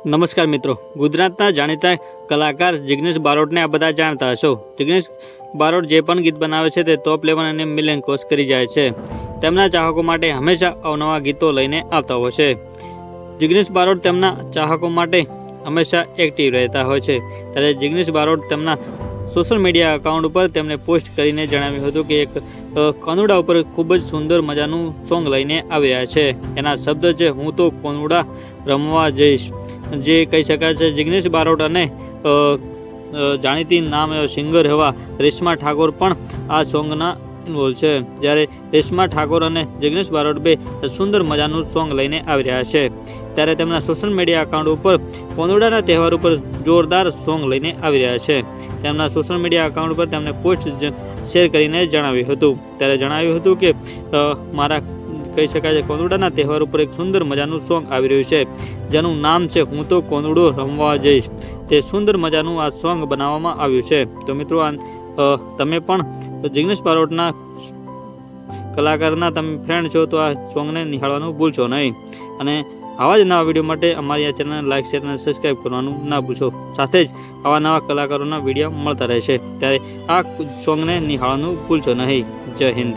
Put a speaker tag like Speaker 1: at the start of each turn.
Speaker 1: નમસ્કાર મિત્રો, ગુજરાતના જાણીતા કલાકાર જિગ્નેશ બારોટને આ બધા જાણતા હશો। જિગ્નેશ બારોટ જે પણ ગીત બનાવે છે તે ટોપ લેવલ અને મિલિયન ક્રોસ કરી જાય છે। તેમના ચાહકો માટે હંમેશા અવનવા ગીતો લઈને આવતા હોય છે। જિગ્નેશ બારોટ તેમના ચાહકો માટે હંમેશા એક્ટિવ રહેતા હોય છે। ત્યારે જિગ્નેશ બારોટ તેમના સોશિયલ મીડિયા એકાઉન્ટ ઉપર તેમને પોસ્ટ કરીને જણાવ્યું હતું કે એક કાનુડા ઉપર ખૂબ જ સુંદર મજાનું સોંગ લઈને આવી રહ્યા છે। એના શબ્દ છે, હું તો કાનુડા રમવા જઈશ। જે કહી શકાય છે જિગ્નેશ બારોટ અને જાણીતી નામ સિંગર એવા રેશમા ઠાકોર પણ આ સોંગના ઇન્વોલ્વ છે। જ્યારે રેશમા ઠાકોર અને જિગ્નેશ બારોટ બે સુંદર મજાનું સોંગ લઈને આવી રહ્યા છે। ત્યારે તેમના સોશિયલ મીડિયા એકાઉન્ટ ઉપર કાનુડાના તહેવાર ઉપર જોરદાર સોંગ લઈને આવી રહ્યા છે। તેમના સોશિયલ મીડિયા એકાઉન્ટ પર તેમને પોસ્ટ શેર કરીને જણાવ્યું હતું। ત્યારે જણાવ્યું હતું કે મારા કહી શકાય છે કાનુડાના તહેવાર ઉપર એક સુંદર મજાનું સોંગ આવી રહ્યું છે, જેનું નામ છે હું તો કાનુડો રમવા જઈશ। તે સુંદર મજાનું આ સોંગ બનાવવામાં આવ્યું છે। તો મિત્રો તમે પણ જિગ્નેશ બારોટના કલાકારના તમે ફ્રેન્ડ છો તો આ સોંગને નિહાળવાનું ભૂલશો નહીં। અને આવા જ નવા વિડીયો માટે અમારી આ ચેનલને લાઇક, શેર અને સબસ્ક્રાઈબ કરવાનું ના ભૂલશો। સાથે જ આવા નવા કલાકારોના વિડીયો મળતા રહેશે। ત્યારે આ સોંગને નિહાળવાનું ભૂલશો નહીં। જય હિન્દ।